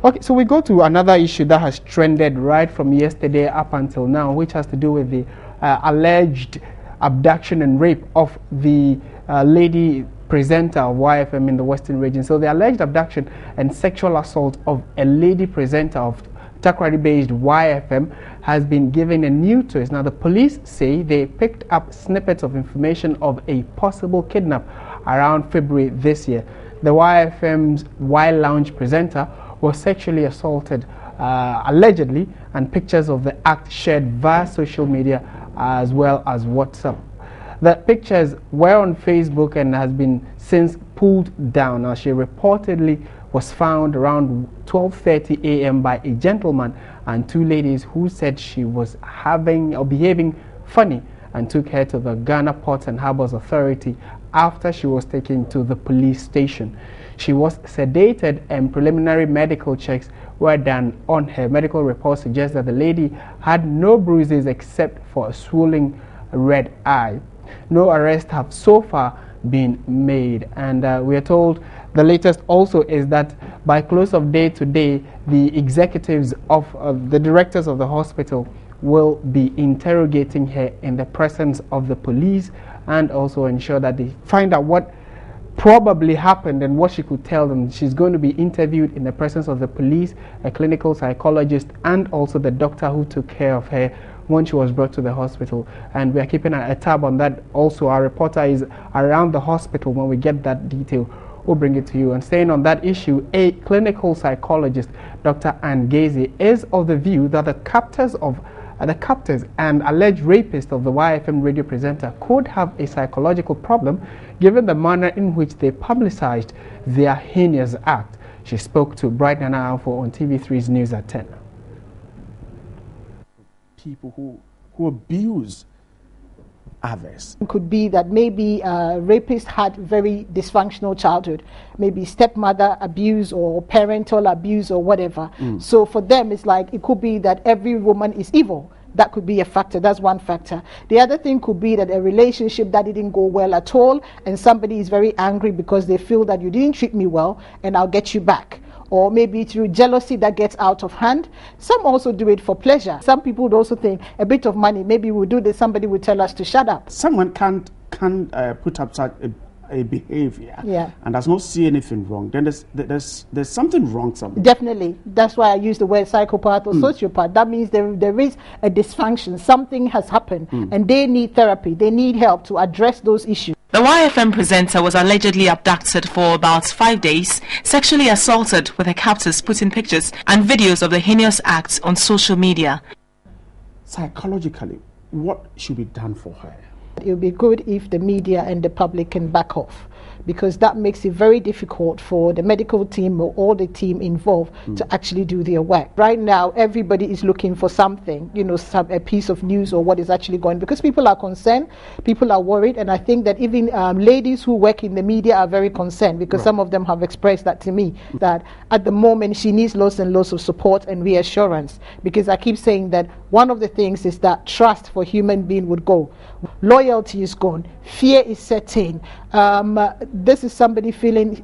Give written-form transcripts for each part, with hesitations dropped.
Okay, so we go to another issue that has trended right from yesterday up until now, which has to do with the alleged abduction and rape of the lady presenter of YFM in the Western region. So the alleged abduction and sexual assault of a lady presenter of Takoradi-based YFM has been given a new twist. Now the police say they picked up snippets of information of a possible kidnap around February this year. The YFM's Y Lounge presenter was sexually assaulted allegedly, and pictures of the act shared via social media as well as WhatsApp. The pictures were on Facebook and has been since pulled down. Now she reportedly was found around 12:30 a.m. by a gentleman and two ladies who said she was having or behaving funny and took her to the Ghana Ports and Harbours Authority after she was taken to the police station. She was sedated and preliminary medical checks were done on her. Medical reports suggest that the lady had no bruises except for a swollen red eye. No arrests have so far been made, and we are told the latest also is that by close of day today, the executives of the directors of the hospital will be interrogating her in the presence of the police, and also ensure that they find out what probably happened and what she could tell them. She's going to be interviewed in the presence of the police, a clinical psychologist, and also the doctor who took care of her when she was brought to the hospital. And we are keeping a tab on that. Also, our reporter is around the hospital. When we get that detail, we'll bring it to you. And staying on that issue, a clinical psychologist, Dr. Ann Gaze, is of the view that the captors and alleged rapists of the YFM radio presenter could have a psychological problem given the manner in which they publicized their heinous act. She spoke to Bright Nana Alfo on TV3's News at 10. People who abuse others. It could be that maybe a rapist had very dysfunctional childhood, maybe stepmother abuse or parental abuse or whatever. So for them, it's like it could be that every woman is evil. That could be a factor. That's one factor. The other thing could be that a relationship that didn't go well at all, and somebody is very angry because they feel that you didn't treat me well and I'll get you back. Or maybe through jealousy that gets out of hand. Some also do it for pleasure. Some people would also think a bit of money, maybe we'll do this, somebody would tell us to shut up. Someone can't put up such a behavior and does not see anything wrong. Then there's something wrong somewhere. Definitely. That's why I use the word psychopath or sociopath. That means there is a dysfunction. Something has happened and they need therapy. They need help to address those issues. The YFM presenter was allegedly abducted for about 5 days, sexually assaulted, with her captors putting pictures and videos of the heinous acts on social media. Psychologically, what should be done for her? It would be good if the media and the public can back off, because that makes it very difficult for the medical team or all the team involved to actually do their work. Right now, everybody is looking for something, a piece of news or what is actually going on, because people are concerned, people are worried, and I think that even ladies who work in the media are very concerned, because some of them have expressed that to me, that at the moment she needs lots and lots of support and reassurance, because I keep saying that one of the things is that trust for human being would go. Loyalty is gone. Fear is set in. This is somebody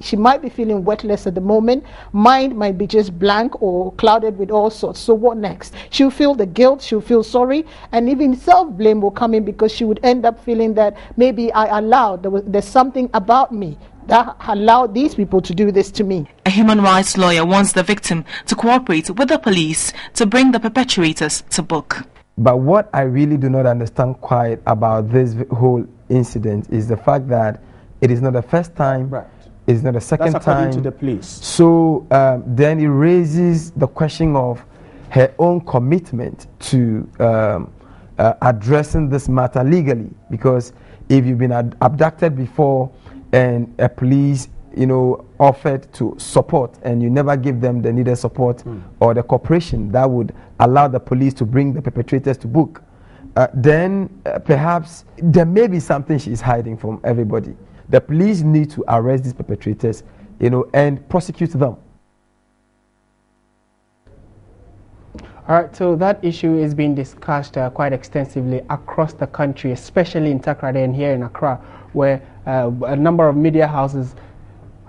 she might be feeling worthless at the moment. Mind might be just blank or clouded with all sorts. So what next? She'll feel the guilt, she'll feel sorry, and even self-blame will come in, because she would end up feeling that maybe there's something about me that allowed these people to do this to me. A human rights lawyer wants the victim to cooperate with the police to bring the perpetrators to book. But what I really do not understand quite about this whole incident is the fact that it is not the first time, it is not the second That's time. To the police. So then it raises the question of her own commitment to addressing this matter legally, because if you've been abducted before and a police offered to support and you never give them the needed support or the cooperation that would allow the police to bring the perpetrators to book, then perhaps there may be something she's hiding from everybody. The police need to arrest these perpetrators, and prosecute them. All right, so that issue is being discussed quite extensively across the country, especially in Takoradi and here in Accra, where a number of media houses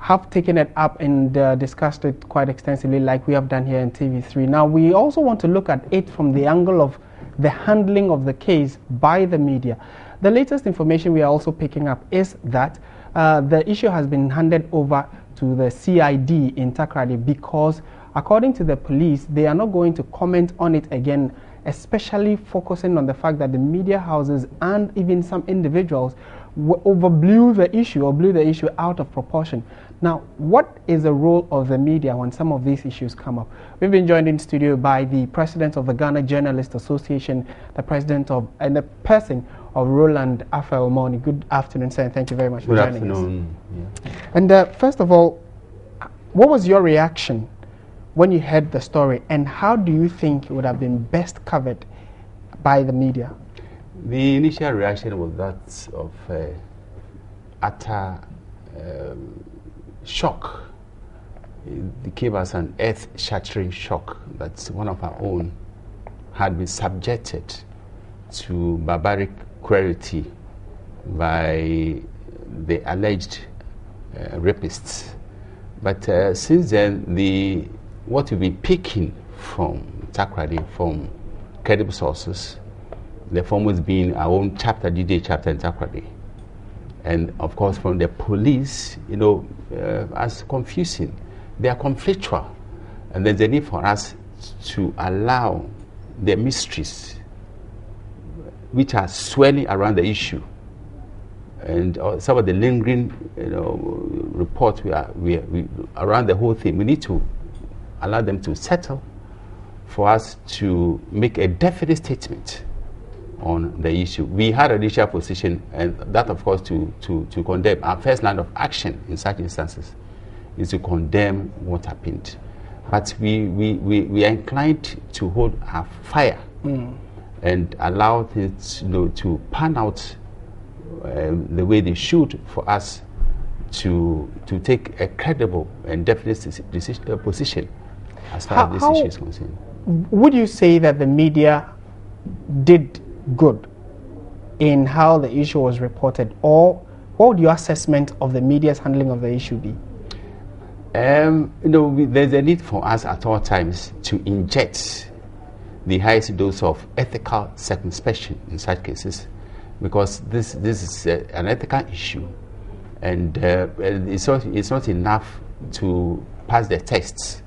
have taken it up and discussed it quite extensively, like we have done here in TV3. Now, we also want to look at it from the angle of the handling of the case by the media. The latest information we are also picking up is that the issue has been handed over to the CID in Takoradi because, according to the police, they are not going to comment on it again, especially focusing on the fact that the media houses and even some individuals blew the issue out of proportion. Now, what is the role of the media when some of these issues come up? We've been joined in studio by the president of the Ghana Journalists Association, the president of, and the person of Roland Afel-Moni. Good afternoon, sir, and thank you very much for joining us. Yeah. And first of all, what was your reaction when you heard the story, and how do you think it would have been best covered by the media? The initial reaction was that of utter shock. It gave us an earth-shattering shock that one of our own had been subjected to barbaric cruelty by the alleged rapists. But since then, what we've been picking from Takoradi, from credible sources, the foremost being our own chapter, D-Day chapter in Takoradi, and of course from the police, as confusing. They are conflictual, and there's a need for us to allow the mysteries which are swirling around the issue, and some of the lingering, reports we around the whole thing. We need to allow them to settle for us to make a definite statement on the issue. We had an initial position, and that, of course, to condemn. Our first line of action in such instances is to condemn what happened. But we are inclined to hold our fire and allow things to pan out the way they should for us to take a credible and definite position as far as this issue is concerned. Would you say that the media did good in how the issue was reported, or what would your assessment of the media's handling of the issue be? There's a need for us at all times to inject the highest dose of ethical circumspection in such cases, because this is an ethical issue, and it's not enough to pass the tests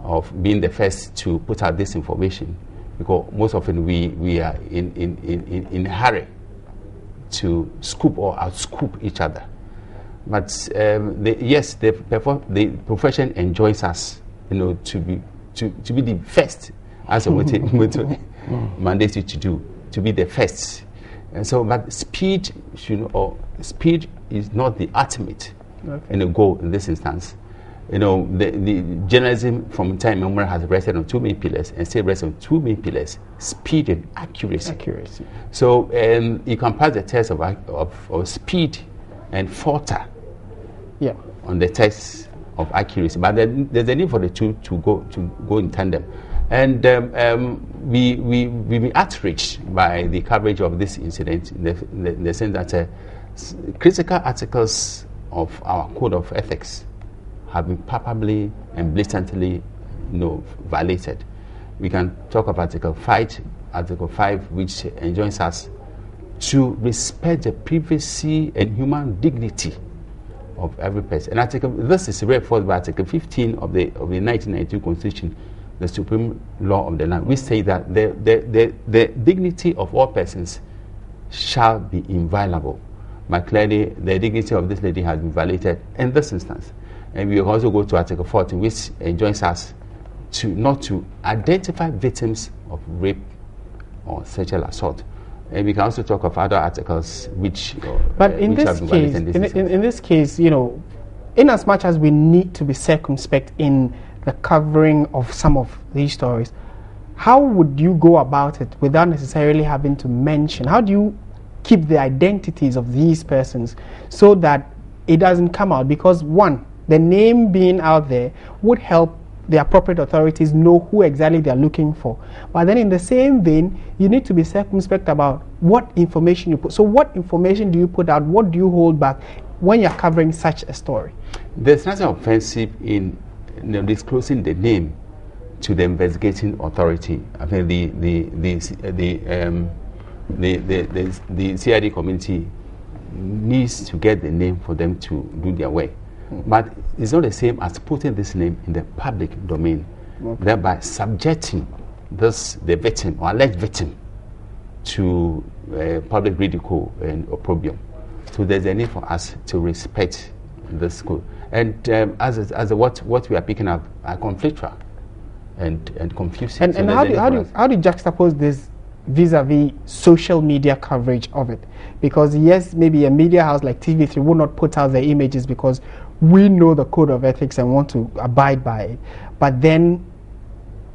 of being the first to put out this information, because most often we are in a hurry to scoop or outscoop each other. But the profession enjoys us, to be the first, as what it mandates you to do, to be the first. And so, but speed is not the ultimate goal in this instance. The journalism from time immemorial has rested on two main pillars, and still rests on two main pillars: speed and accuracy. So you can pass the test of speed and falter on the test of accuracy, but there's a need for the two to go in tandem. And we've been outraged by the coverage of this incident in the sense that critical articles of our code of ethics have been palpably and blatantly violated. We can talk of Article 5, which enjoins us to respect the privacy and human dignity of every person. And this is reinforced by Article 15 of the 1992 Constitution, the supreme law of the land. We say that the dignity of all persons shall be inviolable. But clearly, the dignity of this lady has been violated in this instance. And we also go to Article 14, which enjoins us not to identify victims of rape or sexual assault. And we can also talk of other articles which in this case, in as much as we need to be circumspect in the covering of some of these stories, how would you go about it without necessarily having to mention? How do you keep the identities of these persons so that it doesn't come out? Because one, the name being out there would help the appropriate authorities know who exactly they are looking for. But then in the same vein, you need to be circumspect about what information you put. So what information do you put out? What do you hold back? when you're covering such a story? There's nothing offensive in disclosing the name to the investigating authority. I think the CID community needs to get the name for them to do their work. But it's not the same as putting this name in the public domain, thereby subjecting the victim or alleged victim to public ridicule and opprobrium. So there's a need for us to respect this code. And what we are picking up are conflictual and confusing. And how do you juxtapose this vis-a-vis social media coverage of it? Because yes, maybe a media house like TV3 will not put out their images because we know the code of ethics and want to abide by it. But then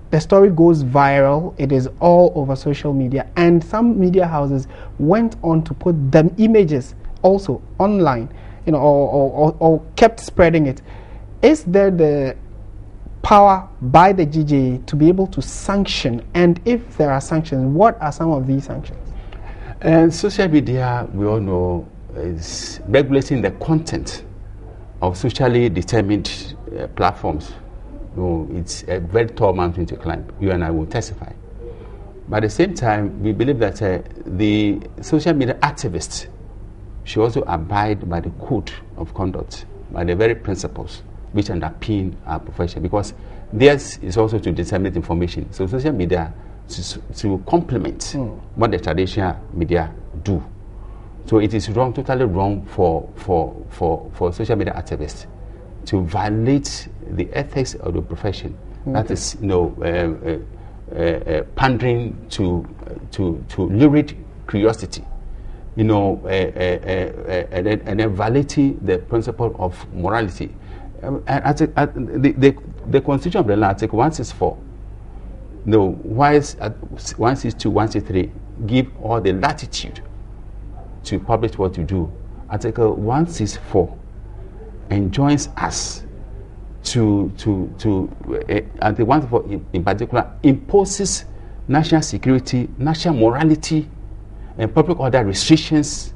the story goes viral. It is all over social media, and some media houses went on to put them images also online, or kept spreading it. Is there the power by the GJA to be able to sanction? And if there are sanctions, what are some of these sanctions? And social media, we all know, is regulating the content of socially determined platforms. It's a very tall mountain to climb. You and I will testify. But at the same time, we believe that the social media activists should also abide by the code of conduct, by the very principles which underpin our profession, because theirs is also to disseminate information. So social media to complement what the traditional media do. So it is wrong, totally wrong for social media activists to violate the ethics of the profession. That is, pandering to lurid curiosity, and then violating the principle of morality. The Constitution of the land, Article 164, 162, 163 give all the latitude to publish what you do. Article 164 enjoins us to Article 164 in particular imposes national security, national morality, and public order restrictions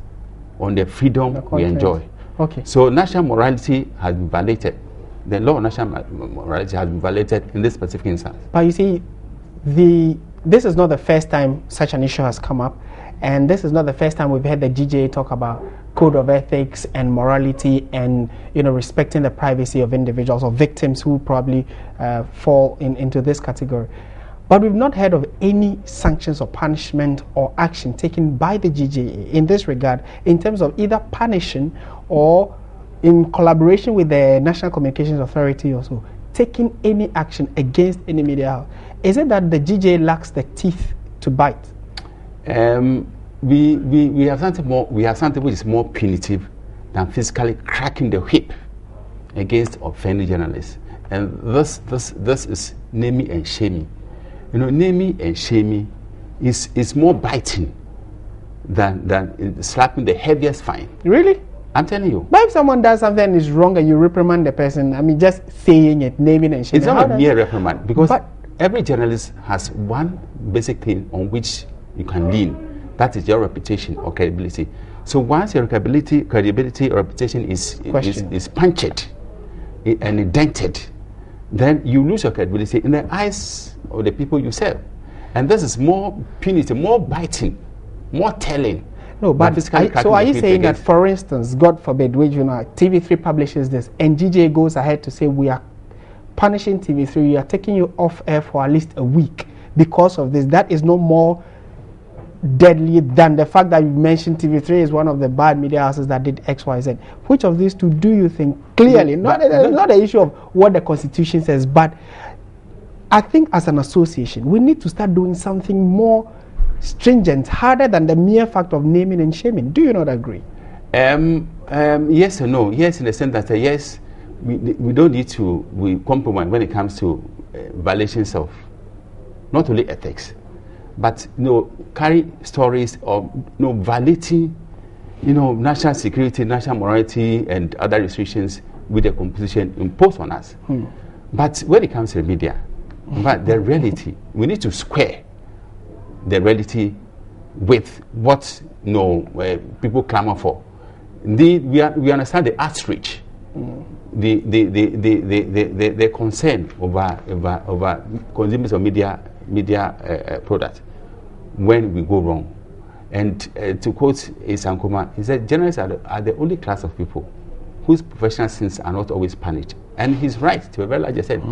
on the freedom we enjoy. Okay. So national morality has been violated. The law of national morality has been violated in this specific instance. But you see, this is not the first time such an issue has come up, and this is not the first time we've heard the GJA talk about code of ethics and morality and respecting the privacy of individuals or victims who probably fall into this category. But we've not heard of any sanctions or punishment or action taken by the GJA in this regard, in terms of either punishing or in collaboration with the National Communications Authority also taking any action against any media house. Is it that the GJA lacks the teeth to bite? We have something more. We have something which is more punitive than physically cracking the whip against offending journalists, and this is naming and shaming. Naming and shaming is more biting than slapping the heaviest fine. Really? I'm telling you. But if someone does something and is wrong and you reprimand the person, I mean, just saying it, naming and shaming. It's not a mere reprimand, because every journalist has one basic thing on which you can lean. That is your reputation or credibility. So once your credibility or reputation is punctured and dented, then you lose your credibility in the eyes of the people you serve. And this is more punitive, more biting, more telling. No, but so are you saying that, for instance, God forbid, TV3 publishes this and GJA goes ahead to say we are punishing TV3, we are taking you off air for at least a week because of this? That is no more deadly than the fact that you mentioned TV3 is one of the bad media houses that did X, Y, Z. Which of these two do you think clearly, not the issue of what the Constitution says, but I think as an association, we need to start doing something more stringent, harder than the mere fact of naming and shaming. Do you not agree? Yes or no. Yes, in the sense that yes, we don't need to compromise when it comes to violations of not only ethics, but carry stories of violating national security, national morality, and other restrictions with the composition imposed on us. But when it comes to the media, but the reality, we need to square the reality with what people clamor for. we understand the outrage, the concern over consumers of media product when we go wrong. And to quote Isankoma, he said, journalists are the only class of people whose professional sins are not always punished. And he's right, to a very large extent.